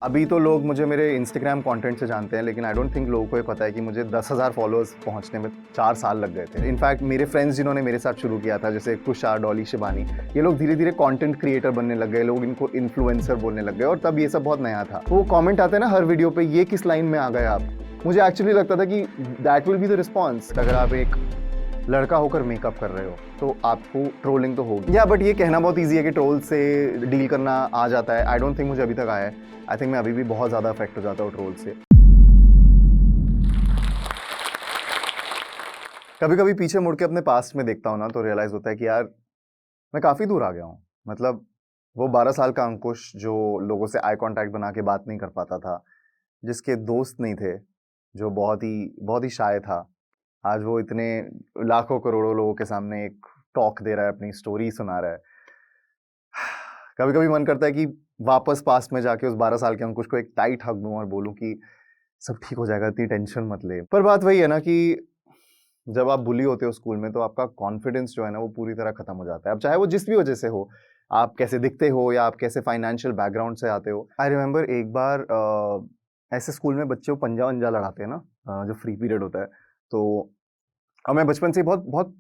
अभी तो लोग मुझे मेरे इंस्टाग्राम कंटेंट से जानते हैं, लेकिन आई डोंट थिंक लोगों को ये पता है कि मुझे 10,000 फॉलोअर्स पहुंचने में 4 साल लग गए थे। इनफैक्ट मेरे फ्रेंड्स जिन्होंने मेरे साथ शुरू किया था, जैसे कुशा, डॉली, शिबानी, ये लोग धीरे-धीरे कंटेंट क्रिएटर बनने लग गए, लोग इनको इन्फ्लुएंसर बोलने लग गए और तब ये सब बहुत नया था। वो कमेंट आते हैं ना हर वीडियो पे, ये किस लाइन में आ गए आप? मुझे एक्चुअली लगता था कि that will be the response. अगर आप एक लड़का होकर मेकअप कर रहे हो तो आपको ट्रोलिंग तो होगी, या बट ये कहना बहुत ईजी है कि ट्रोल से डील करना आ जाता है। आई डोंट थिंक मुझे अभी तक आया है। आई थिंक मैं अभी भी बहुत ज़्यादा अफेक्ट हो जाता हूँ ट्रोल से। कभी कभी पीछे मुड़ के अपने पास्ट में देखता हूँ ना, तो रियलाइज़ होता है कि यार मैं काफ़ी दूर आ गया हूँ। मतलब वो 12 साल का अंकुश जो लोगों से आई कांटेक्ट बना के बात नहीं कर पाता था, जिसके दोस्त नहीं थे, जो बहुत ही शाय था, आज वो इतने लाखों करोड़ों लोगों के सामने एक टॉक दे रहा है, अपनी स्टोरी सुना रहा है। कभी कभी मन करता है कि वापस पास्ट में जाके उस 12 साल के अंकुश को एक टाइट हग दूं और बोलूं कि सब ठीक हो जाएगा, इतनी टेंशन मत ले। पर बात वही है ना कि जब आप बुली होते हो स्कूल में, तो आपका कॉन्फिडेंस जो है ना वो पूरी तरह खत्म हो जाता है। अब चाहे वो जिस भी वजह से हो, आप कैसे दिखते हो या आप कैसे फाइनेंशियल बैकग्राउंड से आते हो। आई रिमेम्बर एक बार ऐसे स्कूल में बच्चे पंजा वंजा लड़ाते हैं ना, जो फ्री पीरियड होता है। तो और मैं बचपन से ही बहुत बहुत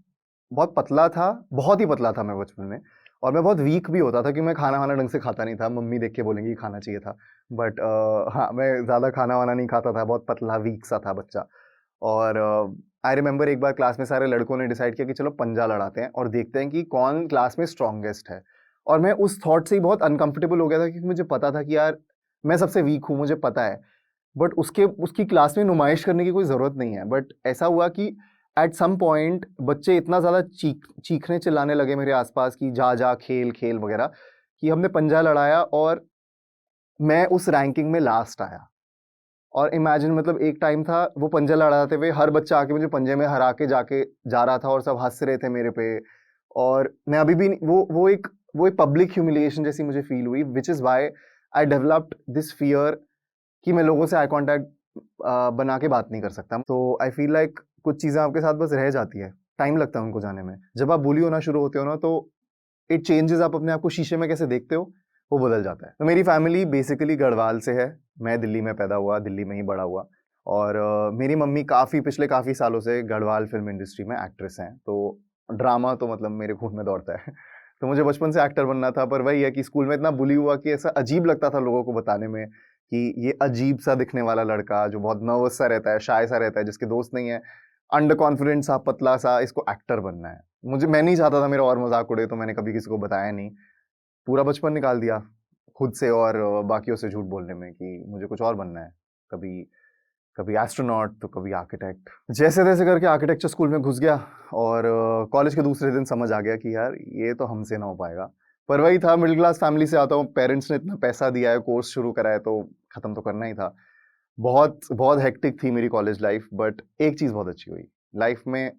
बहुत पतला था, बहुत ही पतला था मैं बचपन में। और मैं बहुत वीक भी होता था कि मैं खाना वाना ढंग से खाता नहीं था। मम्मी देख के बोलेंगी खाना चाहिए था, बट हाँ, मैं ज़्यादा खाना वाना नहीं खाता था, बहुत पतला वीक सा था बच्चा। और आई रिमेंबर एक बार क्लास में सारे लड़कों ने डिसाइड किया कि चलो पंजा लड़ाते हैं और देखते हैं कि कौन क्लास में स्ट्रॉन्गेस्ट है। और मैं उस थॉट से ही बहुत अनकंफर्टेबल हो गया था, क्योंकि मुझे पता था कि यार मैं सबसे वीक हूँ, मुझे पता है। बट उसकी क्लास में नुमाइश करने की कोई ज़रूरत नहीं है। बट ऐसा हुआ कि एट सम पॉइंट बच्चे इतना ज़्यादा चीखने चिल्लाने लगे मेरे आसपास कि जा जा खेल खेल वगैरह, कि हमने पंजा लड़ाया और मैं उस रैंकिंग में लास्ट आया। और इमेजिन, मतलब एक टाइम था वो पंजा लड़ाते हुए हर बच्चा आके मुझे पंजे में हरा के जाके जा रहा था और सब हंस रहे थे मेरे पे। और मैं अभी भी वो एक पब्लिक ह्यूमिलिएशन जैसी मुझे फील हुई, which is why I developed this fear कि मैं लोगों से आई कांटेक्ट बना के बात नहीं कर सकता। तो आई फील लाइक कुछ चीज़ें आपके साथ बस रह जाती है, टाइम लगता है उनको जाने में। जब आप बुली होना शुरू होते हो ना, तो इट चेंजेस। आप अपने आप को शीशे में कैसे देखते हो, वो बदल जाता है। तो मेरी फैमिली बेसिकली गढ़वाल से है। मैं दिल्ली में पैदा हुआ, दिल्ली में ही बड़ा हुआ। और मेरी मम्मी पिछले काफ़ी सालों से गढ़वाल फिल्म इंडस्ट्री में एक्ट्रेस हैं। तो ड्रामा तो मतलब मेरे खून में दौड़ता है। तो मुझे बचपन से एक्टर बनना था, पर वही है कि स्कूल में इतना बुली हुआ कि ऐसा अजीब लगता था लोगों को बताने में कि ये अजीब सा दिखने वाला लड़का जो बहुत नर्वस सा रहता है, शाय सा रहता है, जिसके दोस्त नहीं है, अंडर कॉन्फिडेंट सा, पतला सा, इसको एक्टर बनना है। मैं नहीं चाहता था मेरा और मजाक उड़े, तो मैंने कभी किसी को बताया नहीं। पूरा बचपन निकाल दिया खुद से और बाकियों से झूठ बोलने में कि मुझे कुछ और बनना है। कभी कभी एस्ट्रोनॉट, तो कभी आर्किटेक्ट। जैसे तैसे करके आर्किटेक्चर स्कूल में घुस गया। और कॉलेज के दूसरे दिन समझ आ गया कि यार ये तो हमसे ना हो पाएगा। पर वही था, मिडिल क्लास फैमिली से आता हूँ, पेरेंट्स ने इतना पैसा दिया है, कोर्स शुरू करा है, तो खत्म तो करना ही था। बहुत बहुत हेक्टिक थी मेरी कॉलेज लाइफ, बट एक चीज़ बहुत अच्छी हुई लाइफ में।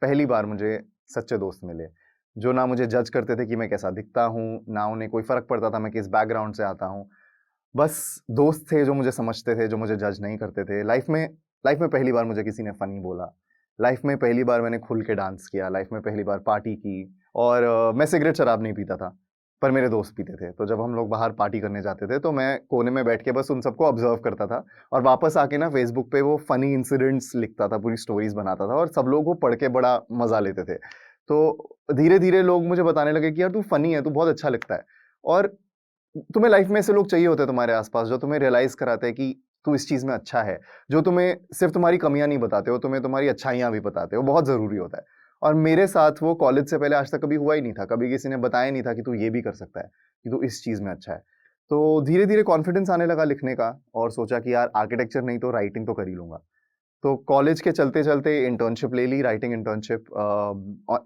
पहली बार मुझे सच्चे दोस्त मिले, जो ना मुझे जज करते थे कि मैं कैसा दिखता हूँ, ना उन्हें कोई फ़र्क पड़ता था मैं किस बैकग्राउंड से आता हूँ। बस दोस्त थे जो मुझे समझते थे, जो मुझे जज नहीं करते थे। लाइफ में पहली बार मुझे किसी ने फ़नी बोला। लाइफ में पहली बार मैंने खुल के डांस किया। लाइफ में पहली बार पार्टी की। और मैं सिगरेट शराब नहीं पीता था, पर मेरे दोस्त पीते थे। तो जब हम लोग बाहर पार्टी करने जाते थे, तो मैं कोने में बैठ के बस उन सबको ऑब्जर्व करता था। और वापस आके ना फेसबुक पे वो फनी इंसिडेंट्स लिखता था, पूरी स्टोरीज बनाता था, और सब लोग वो पढ़ के बड़ा मजा लेते थे। तो धीरे धीरे लोग मुझे बताने लगे कि यार तू फनी है, तू बहुत अच्छा लिखता है। और तुम्हें लाइफ में ऐसे लोग चाहिए होते हैं तुम्हारे आसपास, जो तुम्हें रियलाइज कराते हैं कि तू इस चीज में अच्छा है, जो तुम्हें सिर्फ तुम्हारी कमियां नहीं बताते हो, तुम्हें तुम्हारी अच्छाइयां भी बताते हो। बहुत जरूरी होता है। और मेरे साथ वो कॉलेज से पहले आज तक कभी हुआ ही नहीं था। कभी किसी ने बताया नहीं था कि तू ये भी कर सकता है, कि तू इस चीज में अच्छा है। तो धीरे धीरे कॉन्फिडेंस आने लगा लिखने का, और सोचा कि यार आर्किटेक्चर नहीं तो राइटिंग तो कर ही लूंगा। तो कॉलेज के चलते चलते इंटर्नशिप ले ली, writing internship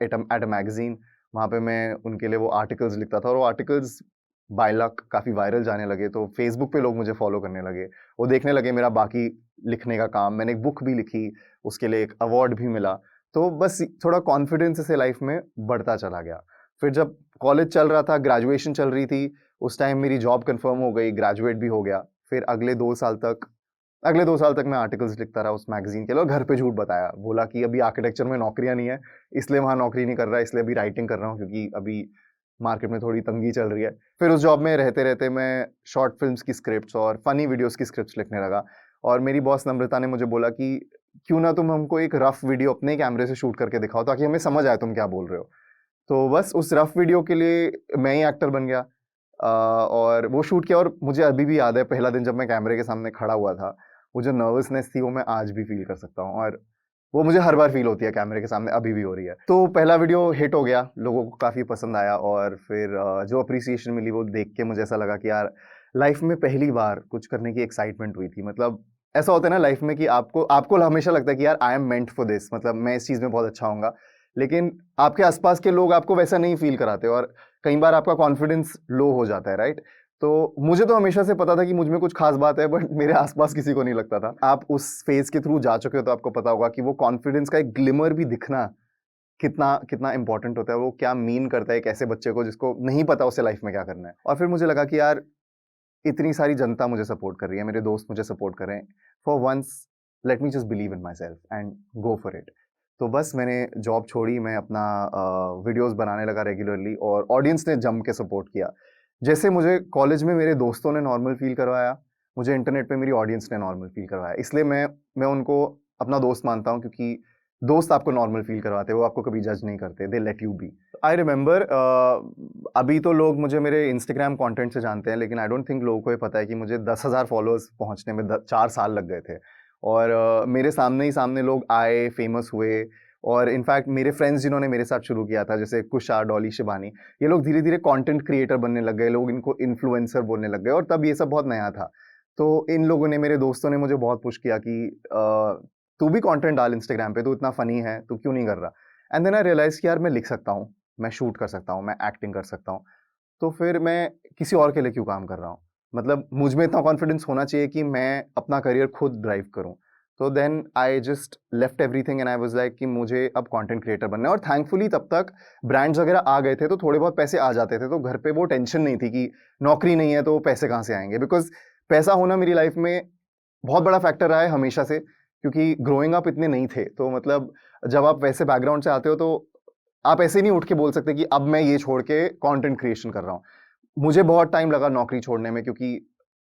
at a magazine. वहाँ पे मैं उनके लिए वो आर्टिकल्स लिखता था, और वो आर्टिकल्स बाय लक काफ़ी वायरल जाने लगे। तो फेसबुक पे लोग मुझे फॉलो करने लगे, वो देखने लगे मेरा बाकी लिखने का काम। मैंने एक बुक भी लिखी, उसके लिए एक अवार्ड भी मिला। तो बस थोड़ा कॉन्फिडेंस से लाइफ में बढ़ता चला गया। फिर जब कॉलेज चल रहा था, ग्रेजुएशन चल रही थी, उस टाइम मेरी जॉब कंफर्म हो गई, ग्रेजुएट भी हो गया। फिर अगले 2 साल तक मैं आर्टिकल्स लिखता रहा उस मैगजीन के लिए, और घर पे झूठ बताया, बोला कि अभी आर्किटेक्चर में नौकरियां नहीं है, इसलिए वहां नौकरी नहीं कर रहा, इसलिए अभी राइटिंग कर रहा हूँ, क्योंकि अभी मार्केट में थोड़ी तंगी चल रही है। फिर उस जॉब में रहते-रहते मैं शॉर्ट फ़िल्म्स की स्क्रिप्ट्स और फ़नी वीडियोज़ की स्क्रिप्ट्स लिखने लगा और मेरी बॉस नम्रता ने मुझे बोला कि क्यों ना तुम हमको एक रफ़ वीडियो अपने कैमरे से शूट करके दिखाओ ताकि हमें समझ आए तुम क्या बोल रहे हो। तो बस उस रफ़ वीडियो के लिए मैं ही एक्टर बन गया और वो शूट किया और मुझे अभी भी याद है पहला दिन जब मैं कैमरे के सामने खड़ा हुआ था, वो जो नर्वसनेस थी वो मैं आज भी फ़ील कर सकता हूँ और वो मुझे हर बार फ़ील होती है कैमरे के सामने, अभी भी हो रही है। तो पहला वीडियो हिट हो गया, लोगों को काफ़ी पसंद आया और फिर जो एप्रिसिएशन मिली वो देख के मुझे ऐसा लगा कि यार लाइफ़ में पहली बार कुछ करने की एक्साइटमेंट हुई थी। मतलब ऐसा होता है ना लाइफ़ में कि आपको आपको हमेशा लगता है कि यार I am meant for this, मतलब मैं इस चीज़ में बहुत अच्छा होऊँगा। लेकिन आपके आस-पास के लोग आपको वैसा नहीं फ़ील कराते और कई बार आपका कॉन्फिडेंस लो हो जाता है, राइट? तो मुझे तो हमेशा से पता था कि मुझ में कुछ ख़ास बात है, बट मेरे आस-पास किसी को नहीं लगता था। आप उस फ़ेज़ के थ्रू जा चुके हो तो आपको पता होगा कि वो कॉन्फिडेंस का एक ग्लिमर भी दिखना कितना कितना इम्पोर्टेंट होता है, वो क्या मीन करता है एक ऐसे बच्चे को जिसको नहीं पता उसे लाइफ़ में क्या करना है। और फिर मुझे लगा कि यार इतनी सारी जनता मुझे सपोर्ट कर रही है, मेरे दोस्त मुझे सपोर्ट कर रहे हैं। For once let me just believe in myself and go for it. तो बस मैंने जॉब छोड़ी, मैं अपना वीडियोज़ बनाने लगा रेगुलरली और ऑडियंस ने जम के सपोर्ट किया। जैसे मुझे कॉलेज में मेरे दोस्तों ने नॉर्मल फ़ील करवाया, मुझे इंटरनेट पे मेरी ऑडियंस ने नॉर्मल फ़ील करवाया। इसलिए मैं उनको अपना दोस्त मानता हूँ क्योंकि दोस्त आपको नॉर्मल फ़ील करवाते हैं, वो आपको कभी जज नहीं करते, they let you be. I remember अभी तो लोग मुझे मेरे इंस्टाग्राम कंटेंट से जानते हैं, लेकिन आई डोंट थिंक लोगों को ये पता है कि मुझे 10,000 फॉलोअर्स पहुँचने में 4 साल लग गए थे और मेरे सामने ही सामने लोग आए, फेमस हुए और इनफैक्ट मेरे फ्रेंड्स जिन्होंने मेरे साथ शुरू किया था, जैसे कुशा, डॉली, शिबानी, ये लोग धीरे-धीरे कंटेंट क्रिएटर बनने लग गए, लोग इनको इन्फ्लुएंसर बोलने लग गए और तब ये सब बहुत नया था। तो इन लोगों ने, मेरे दोस्तों ने मुझे बहुत पुश किया कि तू भी कंटेंट डाल इंस्टाग्राम पे, तू इतना फ़नी है, तू क्यों नहीं कर रहा? एंड देन आई रियलाइज़ कि यार मैं लिख सकता हूँ, मैं शूट कर सकता हूँ, मैं एक्टिंग कर सकता हूँ। तो फिर मैं किसी और के लिए क्यों काम कर रहा हूँ? मतलब मुझ में इतना कॉन्फिडेंस होना चाहिए कि मैं अपना करियर खुद ड्राइव करूँ। तो then I just left everything and I was like कि मुझे अब कंटेंट क्रिएटर बनना है और थैंकफुली तब तक ब्रांड्स वगैरह आ गए थे, तो थोड़े बहुत पैसे आ जाते थे, तो घर पे वो टेंशन नहीं थी कि नौकरी नहीं है तो पैसे कहाँ से आएँगे? बिकॉज़ पैसा होना मेरी लाइफ़ में बहुत बड़ा फैक्टर रहा है हमेशा से, क्योंकि ग्रोइंग अप इतने नहीं थे। तो मतलब जब आप वैसे बैकग्राउंड से आते हो तो आप ऐसे नहीं उठ के बोल सकते कि अब मैं ये छोड़ के कंटेंट क्रिएशन कर रहा हूँ। मुझे बहुत टाइम लगा नौकरी छोड़ने में क्योंकि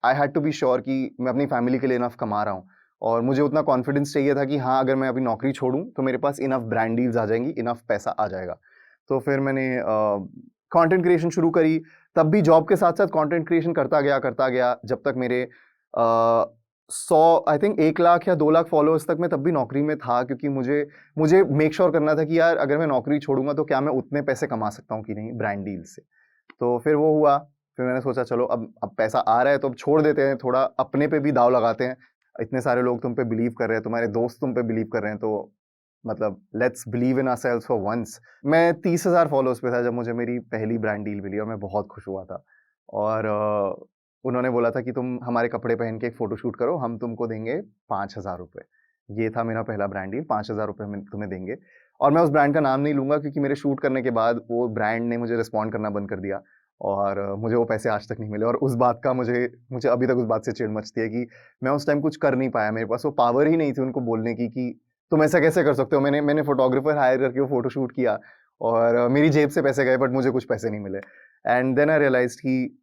I had to be sure कि मैं अपनी फैमिली के लिए इनफ कमा रहा हूँ और मुझे उतना कॉन्फिडेंस चाहिए था कि हाँ, अगर मैं अभी नौकरी छोड़ूँ तो मेरे पास इनफ ब्रांड डील्स आ जाएँगी, इनफ पैसा आ जाएगा। तो फिर मैंने कंटेंट क्रिएशन शुरू करी, तब भी जॉब के साथ-साथ कंटेंट क्रिएशन करता गया जब तक मेरे 100 आई थिंक 1 लाख या 2 लाख फॉलोअर्स तक मैं तब भी नौकरी में था क्योंकि मुझे मुझे मेक श्योर करना था कि यार अगर मैं नौकरी छोड़ूँगा तो क्या मैं उतने पैसे कमा सकता हूँ कि नहीं ब्रांड डील से। तो फिर वो हुआ, फिर मैंने सोचा चलो अब पैसा आ रहा है तो अब छोड़ देते हैं, थोड़ा अपने पे भी दाँव लगाते हैं। इतने सारे लोग तुम पे बिलीव कर रहे हैं, तुम्हारे दोस्त तुम पे बिलीव कर रहे हैं, तो मतलब let's believe in ourselves for once. मैं 30,000 फॉलोअर्स पे था जब मुझे मेरी पहली ब्रांड डील मिली और मैं बहुत खुश हुआ था। और उन्होंने बोला था कि तुम हमारे कपड़े पहन के एक फ़ोटोशूट करो, हम तुमको देंगे ₹5,000। ये था मेरा पहला ब्रांड डील, ₹5,000 हम तुम्हें देंगे। और मैं उस ब्रांड का नाम नहीं लूँगा क्योंकि मेरे शूट करने के बाद वो ब्रांड ने मुझे रिस्पॉन्ड करना बंद कर दिया और मुझे वो पैसे आज तक नहीं मिले और उस बात का मुझे मुझे अभी तक उस बात से चिढ़ मचती है कि मैं उस टाइम कुछ कर नहीं पाया। मेरे पास वो पावर ही नहीं थी उनको बोलने की कि तुम ऐसा कैसे कर सकते हो? मैंने फ़ोटोग्राफ़र हायर करके वो फ़ोटो शूट किया और मेरी जेब से पैसे गए बट मुझे कुछ पैसे नहीं मिले। एंड देन आई रियलाइज़्ड कि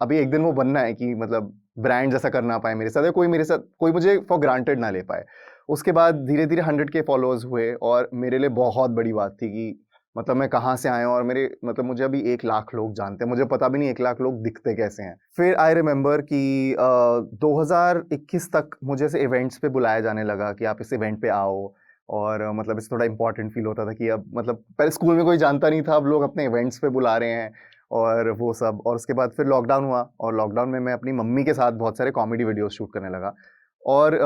अभी एक दिन वो बनना है कि मतलब ब्रांड जैसा कर ना पाए मेरे साथ या कोई मुझे फॉर ग्रांटेड ना ले पाए। उसके बाद धीरे-धीरे 100 के फॉलोअर्स हुए और मेरे लिए बहुत बड़ी बात थी कि मतलब मैं कहाँ से आया हूँ और मेरे मतलब मुझे अभी 1 लाख लोग जानते हैं। मुझे पता भी नहीं 1 लाख लोग दिखते कैसे हैं। फिर आई रिमेंबर कि 2021 तक मुझे ऐसे इवेंट्स पे बुलाया जाने लगा कि आप इस इवेंट पे आओ और मतलब इससे थोड़ा इम्पोर्टेंट फ़ील होता था कि अब मतलब पहले स्कूल में कोई जानता नहीं था, अब लोग अपने इवेंट्स पे बुला रहे हैं और वो सब। और उसके बाद फिर लॉकडाउन हुआ और लॉकडाउन में मैं अपनी मम्मी के साथ बहुत सारे कॉमेडी वीडियोज़ शूट करने लगा। और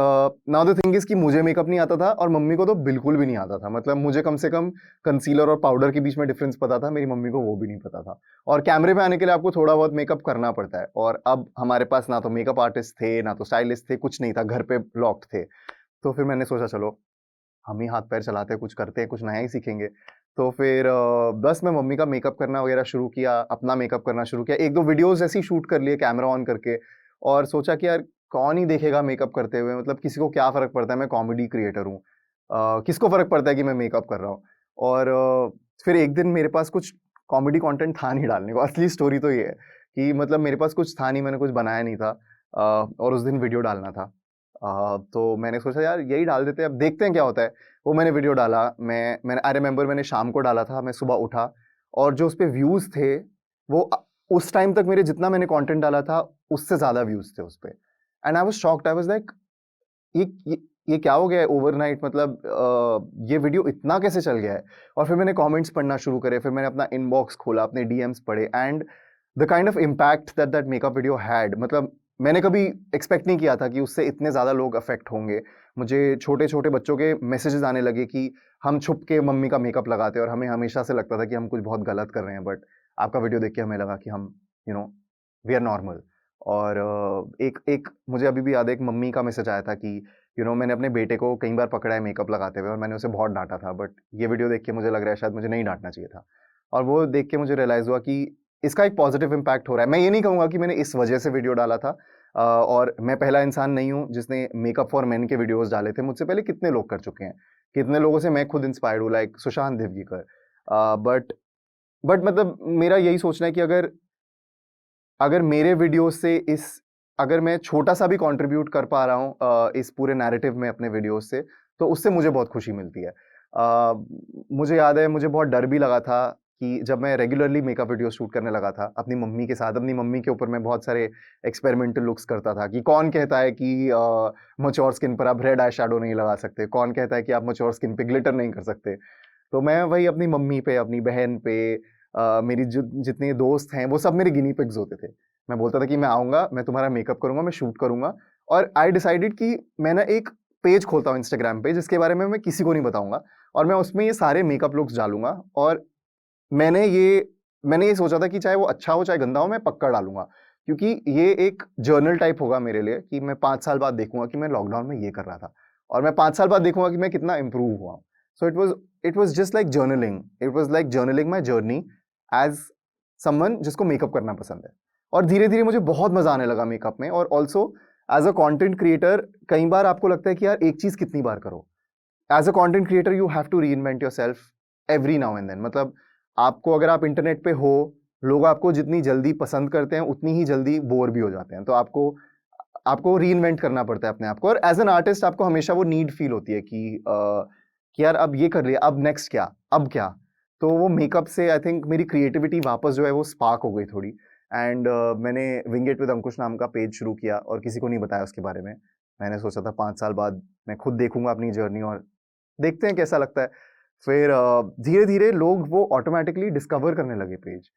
नाउ द थिंग इज़ कि मुझे मेकअप नहीं आता था और मम्मी को तो बिल्कुल भी नहीं आता था। मतलब मुझे कम से कम कंसीलर और पाउडर के बीच में डिफ़रेंस पता था, मेरी मम्मी को वो भी नहीं पता था। और कैमरे पे आने के लिए आपको थोड़ा बहुत मेकअप करना पड़ता है और अब हमारे पास ना तो मेकअप आर्टिस्ट थे, ना तो स्टाइलिस्ट थे, कुछ नहीं था, घर पे लॉक्ड थे। तो फिर मैंने सोचा चलो हम ही हाथ-पैर चलाते हैं, कुछ करते हैं, कुछ नया ही सीखेंगे। तो फिर बस मैं मम्मी का मेकअप करना वगैरह शुरू किया, अपना मेकअप करना शुरू किया। 1-2 वीडियोज़ ऐसे ही शूट कर लिए कैमरा ऑन करके और सोचा कि यार कौन ही देखेगा मेकअप करते हुए, मतलब किसी को क्या फ़र्क पड़ता है, मैं कॉमेडी क्रिएटर हूँ। किसको फ़र्क पड़ता है कि मैं मेकअप कर रहा हूँ। और फिर एक दिन मेरे पास कुछ कॉमेडी कंटेंट था नहीं डालने को। असली स्टोरी तो ये है कि मतलब मेरे पास कुछ था नहीं, मैंने कुछ बनाया नहीं था और उस दिन वीडियो डालना था। तो मैंने सोचा यार यही डाल देते हैं, अब देखते हैं क्या होता है। वो मैंने वीडियो डाला, मैंने आई रिमेंबर मैंने शाम को डाला था, मैं सुबह उठा और जो उस पे व्यूज़ थे वो उस टाइम तक मेरे जितना मैंने कंटेंट डाला था उससे ज़्यादा व्यूज़ थे उस पे। And I was shocked, I was like ये ये ये क्या हो गया है ओवरनाइट, मतलब ये वीडियो इतना कैसे चल गया है? और फिर मैंने कमेंट्स पढ़ना शुरू करे, फिर मैंने अपना इनबॉक्स खोला, अपने डीएम्स पढ़े and the kind of impact that that makeup video had, मतलब मैंने कभी एक्सपेक्ट नहीं किया था कि उससे इतने ज़्यादा लोग अफेक्ट होंगे। मुझे छोटे-छोटे बच्चों के मैसेजेस आने लगे कि हम छुप के मम्मी का मेकअप लगाते हैं और हमें हमेशा से लगता था कि हम कुछ बहुत गलत कर रहे हैं, बट आपका वीडियो देख के हमें लगा कि हम वी आर नॉर्मल। और एक एक मुझे अभी भी याद है, एक मम्मी का मैसेज आया था कि मैंने अपने बेटे को कई बार पकड़ा है मेकअप लगाते हुए और मैंने उसे बहुत डांटा था, बट ये वीडियो देख के मुझे लग रहा है शायद मुझे नहीं डांटना चाहिए था। और वो देख के मुझे रियलाइज़ हुआ कि इसका एक पॉजिटिव इम्पैक्ट हो रहा है। मैं ये नहीं कहूँगा कि मैंने इस वजह से वीडियो डाला था और मैं पहला इंसान नहीं हूँ जिसने मेकअप फॉर मेन के वीडियोज़ डाले थे। मुझसे पहले कितने लोग कर चुके हैं, कितने लोगों से मैं खुद इंस्पायर्ड हूँ, लाइक सुशांत दिवगीकर। बट मतलब मेरा यही सोचना है कि अगर मेरे वीडियो से अगर मैं छोटा सा भी कंट्रीब्यूट कर पा रहा हूँ इस पूरे नैरेटिव में अपने वीडियोस से, तो उससे मुझे बहुत खुशी मिलती है। मुझे याद है, मुझे बहुत डर भी लगा था कि जब मैं रेगुलरली मेकअप वीडियो शूट करने लगा था अपनी मम्मी के साथ, अपनी मम्मी के ऊपर मैं बहुत सारे एक्सपेरिमेंटल लुक्स करता था कि कौन कहता है कि मैच्योर स्किन पर आप रेड आई शैडो नहीं लगा सकते, कौन कहता है कि आप मैच्योर स्किन पे ग्लिटर नहीं कर सकते। तो मैं वही अपनी मम्मी पे, अपनी बहन पे, मेरी जितने दोस्त हैं वो सब मेरे गिनी पिग्स होते थे। मैं बोलता था कि मैं आऊँगा, मैं तुम्हारा मेकअप करूँगा, मैं शूट करूँगा और आई डिसाइडेड कि मैं ना एक पेज खोलता हूँ इंस्टाग्राम पे जिसके बारे में मैं किसी को नहीं बताऊँगा और मैं उसमें ये सारे मेकअप लुक्स डालूँगा। और मैंने ये सोचा था कि चाहे वो अच्छा हो चाहे गंदा हो, मैं पक्का डालूँगा। क्योंकि ये एक जर्नल टाइप होगा मेरे लिए कि मैं 5 साल बाद देखूँगा कि मैं लॉकडाउन में ये कर रहा था और मैं 5 साल बाद देखूँगा कि मैं कितना इम्प्रूव हुआ हूँ। So it was just like journaling. It was like journaling my journey as someone जिसको मेकअप करना पसंद है। और धीरे-धीरे मुझे बहुत मज़ा आने लगा मेकअप में। और also as a content creator कई बार आपको लगता है कि यार एक चीज़ कितनी बार करो। As a content creator you have to reinvent yourself every now and then. मतलब आपको, अगर आप इंटरनेट पे हो, लोग आपको जितनी जल्दी पसंद करते हैं उतनी ही जल्दी बोर भी हो जाते हैं। तो आपको आपको रीइन्वेंट करना पड़ता है अपने आप को। और एज़ एन आर्टिस्ट आपको हमेशा वो नीड फील होती है कि यार अब ये कर लिया, अब नेक्स्ट क्या? अब क्या? तो वो मेकअप से आई थिंक मेरी क्रिएटिविटी वापस जो है वो स्पार्क हो गई थोड़ी। एंड मैंने विंग इट विद अंकुश नाम का पेज शुरू किया और किसी को नहीं बताया उसके बारे में। मैंने सोचा था 5 साल बाद मैं खुद देखूँगा अपनी जर्नी और देखते हैं कैसा लगता है। फिर धीरे-धीरे लोग वो ऑटोमैटिकली डिस्कवर करने लगे page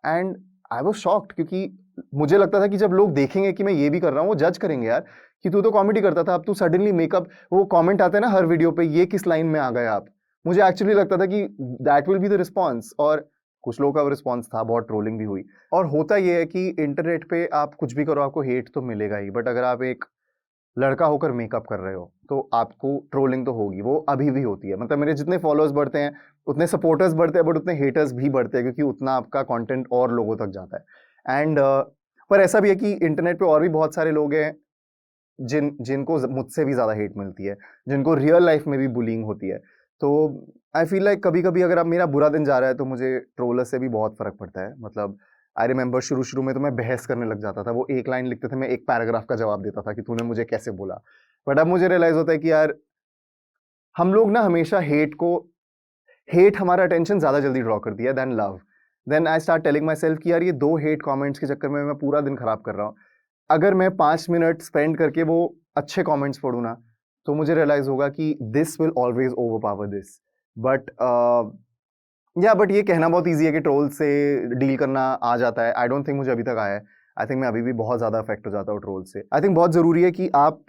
and I was shocked, क्योंकि मुझे लगता था कि जब लोग देखेंगे कि मैं ये भी कर रहा हूँ, वो जज करेंगे यार कि तू तो कॉमेडी करता था, अब तू सडनली मेकअप। वो कमेंट आते हैं ना हर वीडियो पे, ये किस लाइन में आ गए आप? मुझे एक्चुअली लगता था कि that will be the response. और कुछ लोगों का रिस्पॉन्स था, बहुत ट्रोलिंग भी हुई। और होता ये है कि इंटरनेट पे आप कुछ भी करो आपको हेट तो मिलेगा ही, बट अगर आप एक लड़का होकर मेकअप कर रहे हो तो आपको ट्रोलिंग तो होगी, वो अभी भी होती है। मतलब मेरे जितने फॉलोअर्स बढ़ते हैं उतने सपोर्टर्स बढ़ते हैं, बट उतने हेटर्स भी बढ़ते हैं, क्योंकि उतना आपका कंटेंट और लोगों तक जाता है। एंड पर ऐसा भी है कि इंटरनेट पे और भी बहुत सारे लोग हैं जिनको मुझसे भी ज़्यादा हेट मिलती है, जिनको रियल लाइफ में भी बुलिंग होती है। तो आई फील लाइक कभी कभी अगर अब मेरा बुरा दिन जा रहा है तो मुझे ट्रोलर से भी बहुत फर्क पड़ता है। मतलब आई रिमेंबर शुरू में तो मैं बहस करने लग जाता था। वो एक लाइन लिखते थे, मैं एक पैराग्राफ का जवाब देता था कि तूने मुझे कैसे बोला। बट अब मुझे रियलाइज होता है कि यार हम लोग ना हमेशा हेट हमारा अटेंशन ज़्यादा जल्दी ड्रॉ कर दिया then love. Then I start telling myself कि यार ये 2 हेट कमेंट्स के चक्कर में मैं पूरा दिन खराब कर रहा हूँ। अगर मैं 5 मिनट स्पेंड करके वो अच्छे कमेंट्स पढ़ूँ ना, तो मुझे रियलाइज़ होगा कि this will always overpower this. But but ये कहना बहुत ईज़ी है कि ट्रोल से डील करना आ जाता है। आई डोंट थिंक मुझे अभी तक आया है। आई थिंक मैं अभी भी बहुत ज़्यादा अफेक्ट हो जाता हूँ ट्रोल से। आई थिंक बहुत ज़रूरी है कि आप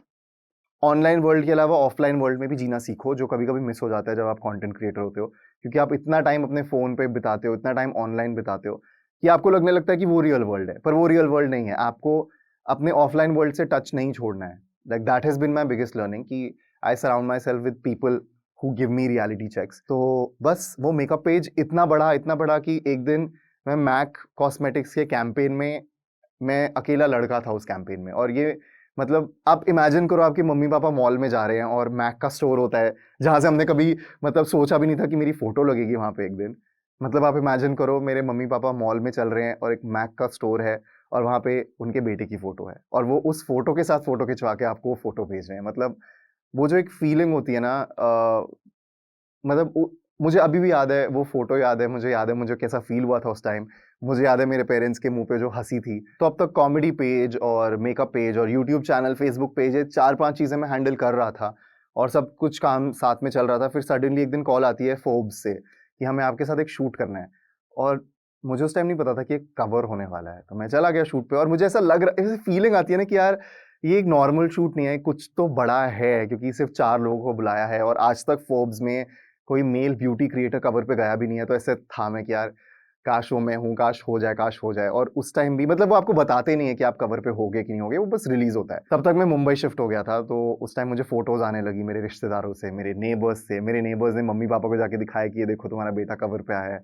ऑनलाइन वर्ल्ड के अलावा ऑफलाइन वर्ल्ड में भी जीना सीखो, जो कभी-कभी मिस हो जाता है जब आप कंटेंट क्रिएटर होते हो। क्योंकि आप इतना टाइम अपने फ़ोन पे बिताते हो, इतना टाइम ऑनलाइन बिताते हो, कि आपको लगने लगता है कि वो रियल वर्ल्ड है, पर वो रियल वर्ल्ड नहीं है। आपको अपने ऑफलाइन वर्ल्ड से टच नहीं छोड़ना है। Like that has been my biggest learning कि I surround myself with people who give me reality checks. तो बस वो मेकअप पेज इतना बड़ा कि एक दिन मैं मैक कॉस्मेटिक्स के कैंपेन में, मैं अकेला लड़का था उस कैंपेन में। और ये मतलब आप इमेजिन करो, आपके मम्मी पापा मॉल में जा रहे हैं और मैक का स्टोर होता है जहाँ से हमने कभी मतलब सोचा भी नहीं था कि मेरी फोटो लगेगी वहाँ पे एक दिन। मतलब आप इमेजिन करो, मेरे मम्मी पापा मॉल में चल रहे हैं और एक मैक का स्टोर है और वहाँ पे उनके बेटे की फ़ोटो है और वो उस फ़ोटो के साथ फ़ोटो खिंचवा के आपको वो फ़ोटो भेज रहे हैं। मतलब वो जो एक फीलिंग होती है ना, मतलब मुझे अभी भी याद है, वो फ़ोटो याद है, मुझे याद है मुझे कैसा फ़ील हुआ था उस टाइम। मुझे याद है मेरे पेरेंट्स के मुँह पे जो हँसी थी। तो अब तक कॉमेडी पेज और मेकअप पेज और यूट्यूब चैनल, फ़ेसबुक पेज, ये 4-5 चीज़ें मैं हैंडल कर रहा था और सब कुछ काम साथ में चल रहा था। फिर सडनली एक दिन कॉल आती है फोर्ब्स से कि हमें आपके साथ एक शूट करना है और मुझे उस टाइम नहीं पता था कि एक कवर होने वाला है। तो मैं चला गया शूट पे और मुझे ऐसा लग रहा, ऐसी फीलिंग आती है ना कि यार ये एक नॉर्मल शूट नहीं है, कुछ तो बड़ा है, क्योंकि सिर्फ़ 4 लोगों को बुलाया है और आज तक फोर्ब्स में कोई मेल ब्यूटी क्रिएटर कवर पे गया भी नहीं है। तो ऐसे था मैं कि यार काश वो मैं हूँ, काश हो जाए। और उस टाइम भी मतलब वो आपको बताते नहीं है कि आप कवर पे होगे कि नहीं होगे, वो बस रिलीज़ होता है। तब तक मैं मुंबई शिफ्ट हो गया था, तो उस टाइम मुझे फ़ोटोज़ आने लगी मेरे रिश्तेदारों से, मेरे नेबर्स से। मेरे नेबर्स ने मम्मी-पापा को जाके दिखाया कि ये देखो तुम्हारा बेटा कवर पे आया है।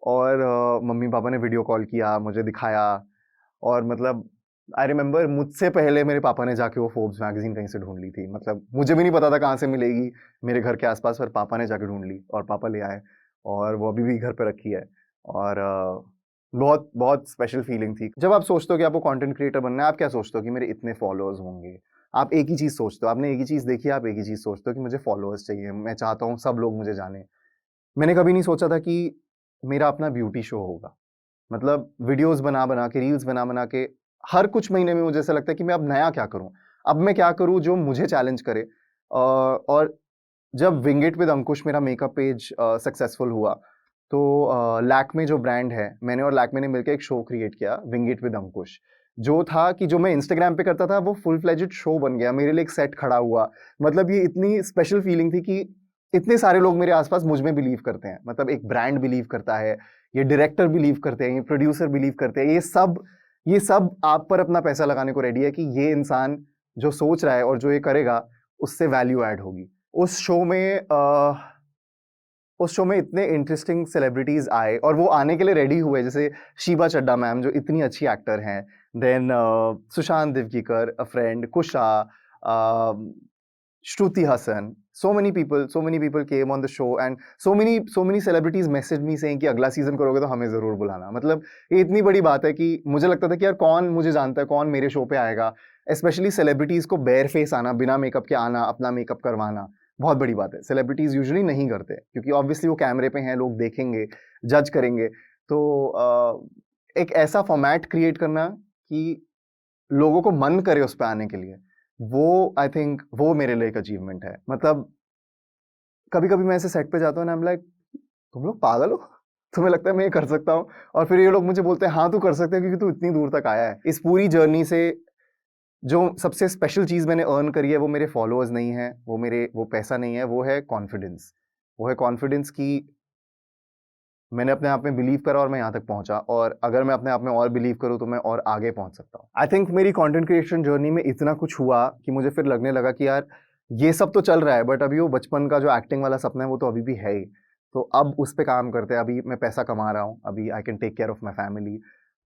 और मम्मी-पापा ने वीडियो कॉल किया, मुझे दिखाया और मतलब आई रिमेंबर मुझसे पहले मेरे पापा ने जाके वो फोर्ब्स मैगज़ीन कहीं से ढूँढ ली थी। मतलब मुझे भी नहीं पता था कहाँ से मिलेगी मेरे घर के आस-पास, पर पापा ने जाके ढूँढ ली और पापा ले आए और वो अभी भी घर पे रखी है। और बहुत बहुत स्पेशल फीलिंग थी। जब आप सोचते हो कि आपको कंटेंट क्रिएटर बनना है, आप क्या सोचते हो कि मेरे इतने फॉलोअर्स होंगे? आप एक ही चीज़ सोचते हो, आपने एक ही चीज़ देखी है, आप एक ही चीज़ सोचते हो कि मुझे फॉलोअर्स चाहिए, मैं चाहता हूँ सब लोग मुझे जानें। मैंने कभी नहीं सोचा था कि मेरा अपना ब्यूटी शो होगा। मतलब वीडियोज़ बना-बना के, रील्स बना-बना के हर कुछ महीने में मुझे ऐसा लगता है कि मैं अब नया क्या करूँ? अब मैं क्या करूँ जो मुझे चैलेंज करे? और जब विंग इट विद अंकुश मेरा मेकअप पेज सक्सेसफुल हुआ, तो लैक्मे जो ब्रांड है, मैंने और लैक्मे ने मिलके एक शो क्रिएट किया, विंग इट विद अंकुश। जो था कि जो मैं इंस्टाग्राम पे करता था, वो फुल फ्लेजेड शो बन गया, मेरे लिए एक सेट खड़ा हुआ। मतलब ये इतनी स्पेशल फीलिंग थी कि इतने सारे लोग मेरे आस-पास मुझ में बिलीव करते हैं। मतलब एक ब्रांड बिलीव करता है, ये डायरेक्टर बिलीव करते हैं, ये प्रोड्यूसर बिलीव करते हैं, ये सब आप पर अपना पैसा लगाने को रेडी है कि ये इंसान जो सोच रहा है और जो ये करेगा, उससे वैल्यू ऐड होगी। उस शो में इतने इंटरेस्टिंग सेलिब्रिटीज़ आए और वो आने के लिए रेडी हुए, जैसे शीबा चड्ढा मैम जो इतनी अच्छी एक्टर हैं, then Sushant Divgikar, a friend, Kusha, Shruti Hasan, so many people came on the show and so many celebrities messaged me saying कि अगला सीज़न करोगे तो हमें ज़रूर बुलाना। मतलब ये इतनी बड़ी बात है कि मुझे लगता था कि यार कौन मुझे जानता है, कौन मेरे शो पे आएगा? स्पेशली सेलिब्रिटीज़ को बेयर फेस आना, बिना मेकअप के आना, अपना मेकअप करवाना, बहुत बड़ी बात है। सेलिब्रिटीज़ यूजुअली नहीं करते क्योंकि ऑब्वियसली वो कैमरे पे हैं, लोग देखेंगे, जज करेंगे। तो एक ऐसा फॉर्मेट क्रिएट करना कि लोगों को मन करे उस पे आने के लिए, वो आई थिंक वो मेरे लिए एक अचीवमेंट है। मतलब कभी-कभी मैं ऐसे सेट पे जाता हूँ ना, आई एम लाइक, तुम लोग पागल हो? तुम्हें लगता है मैं ये कर सकता हूँ? और फिर ये लोग मुझे बोलते हैं, हाँ, तू कर सकता है क्योंकि तू इतनी दूर तक आया है। इस पूरी जर्नी से जो सबसे स्पेशल चीज़ मैंने अर्न करी है, वो मेरे फॉलोअर्स नहीं हैं, वो पैसा नहीं है, वो है कॉन्फिडेंस। वो है कॉन्फिडेंस कि मैंने अपने आप में बिलीव करा और मैं यहाँ तक पहुँचा, और अगर मैं अपने आप में और बिलीव करूँ तो मैं और आगे पहुँच सकता हूँ। आई थिंक मेरी कंटेंट क्रिएशन जर्नी में इतना कुछ हुआ कि मुझे फिर लगने लगा कि यार ये सब तो चल रहा है, बट अभी वो बचपन का जो एक्टिंग वाला सपना है वो तो अभी भी है ही। तो अब उस पे काम करते हैं, अभी मैं पैसा कमा रहा हूँ, अभी I can take care of my family.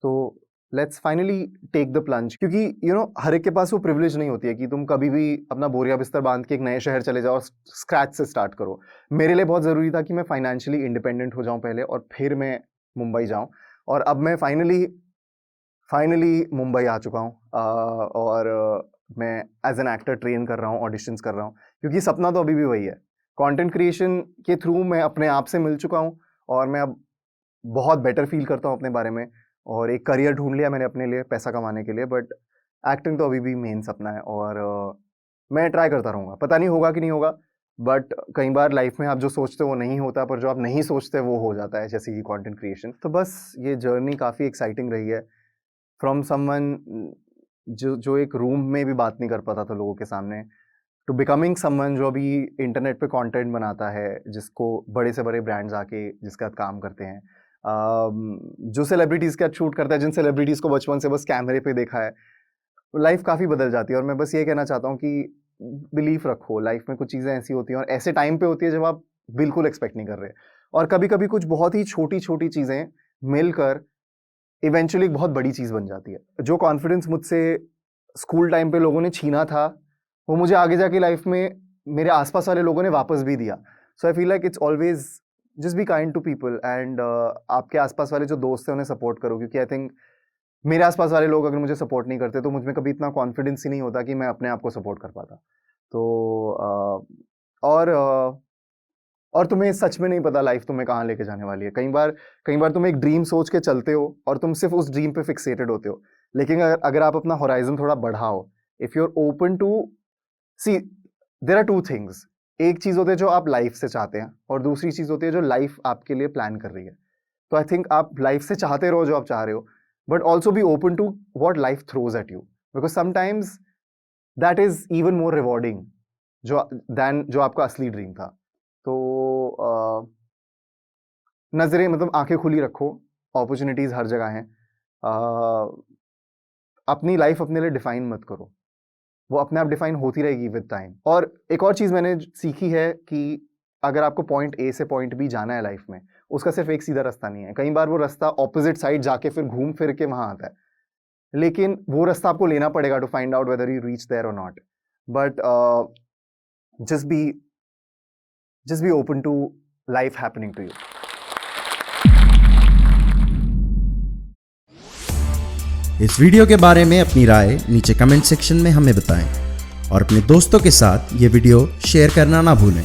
तो let's finally take the plunge, क्योंकि हर एक के पास वो प्रिविलेज नहीं होती है कि तुम कभी भी अपना बोरिया बिस्तर बांध के एक नए शहर चले जाओ और स्क्रैच से स्टार्ट करो। मेरे लिए बहुत ज़रूरी था कि मैं फाइनेंशियली इंडिपेंडेंट हो जाऊँ पहले और फिर मैं मुंबई जाऊँ। और अब मैं फाइनली फाइनली मुंबई आ चुका हूँ, और मैं एज एन एक्टर ट्रेन कर रहा हूँ, ऑडिशंस कर रहा हूँ, क्योंकि सपना तो अभी भी वही है। कंटेंट क्रिएशन के थ्रू मैं अपने आप से मिल चुका हूँ और मैं अब बहुत बेटर फील करता हूँ अपने बारे में, और एक करियर ढूंढ लिया मैंने अपने लिए पैसा कमाने के लिए। बट एक्टिंग तो अभी भी मेन सपना है, और मैं ट्राई करता रहूँगा। पता नहीं होगा कि नहीं होगा, बट कई बार लाइफ में आप जो सोचते हो वो नहीं होता, पर जो आप नहीं सोचते वो हो जाता है, जैसे कि कंटेंट क्रिएशन। तो बस ये जर्नी काफ़ी एक्साइटिंग रही है, फ्रॉम समवन जो जो एक रूम में भी बात नहीं कर पाता था लोगों के सामने, टू बिकमिंग समवन जो अभी इंटरनेट पे कंटेंट बनाता है, जिसको बड़े से बड़े ब्रांड्स आके जिसके साथ काम करते हैं, जो सेलिब्रिटीज़ के साथ शूट करता है, जिन सेलिब्रिटीज़ को बचपन से बस कैमरे पे देखा है। लाइफ काफ़ी बदल जाती है, और मैं बस ये कहना चाहता हूँ कि बिलीफ रखो, लाइफ में कुछ चीज़ें ऐसी होती हैं और ऐसे टाइम पे होती है जब आप बिल्कुल एक्सपेक्ट नहीं कर रहे, और कभी-कभी कुछ बहुत ही छोटी-छोटी चीज़ें मिलकर इवेंचुअली एक बहुत बड़ी चीज़ बन जाती है। जो कॉन्फिडेंस मुझसे स्कूल टाइम पे लोगों ने छीना था, वो मुझे आगे जाके लाइफ में मेरे आस-पास वाले लोगों ने वापस भी दिया। So I feel like it's always just be kind to people and आपके आसपास वाले जो दोस्त हैं उन्हें सपोर्ट करो, क्योंकि आई थिंक मेरे आसपास वाले लोग अगर मुझे सपोर्ट नहीं करते तो मुझ में कभी इतना कॉन्फिडेंस ही नहीं होता कि मैं अपने आप को सपोर्ट कर पाता। तो और और तुम्हें सच में नहीं पता लाइफ तुम्हें कहाँ लेके जाने वाली है। कई बार तुम एक ड्रीम सोच के चलते हो और तुम सिर्फ उस ड्रीम पे फिक्सेटेड होते हो, लेकिन अगर आप अपना होराइजन थोड़ा बढ़ाओ, if you are open to see, there are two things. एक चीज होती है जो आप लाइफ से चाहते हैं और दूसरी चीज होती है जो लाइफ आपके लिए प्लान कर रही है। तो आई थिंक आप लाइफ से चाहते रहो जो आप चाह रहे हो, but also be open to what life throws at you, because sometimes that is even more rewarding जो आपका असली ड्रीम था। तो नजरें मतलब आंखें खुली रखो, अपॉर्चुनिटीज हर जगह हैं। अपनी लाइफ अपने लिए डिफाइन मत करो, वो अपने आप डिफाइन होती रहेगी विद टाइम। और एक और चीज मैंने सीखी है कि अगर आपको पॉइंट ए से पॉइंट बी जाना है लाइफ में, उसका सिर्फ एक सीधा रास्ता नहीं है। कई बार वो रास्ता ऑपोजिट साइड जाके फिर घूम फिर के वहां आता है, लेकिन वो रास्ता आपको लेना पड़ेगा to find out whether you reach there or not. But just be open to life happening to you. इस वीडियो के बारे में अपनी राय नीचे कमेंट सेक्शन में हमें बताएं और अपने दोस्तों के साथ ये वीडियो शेयर करना ना भूलें।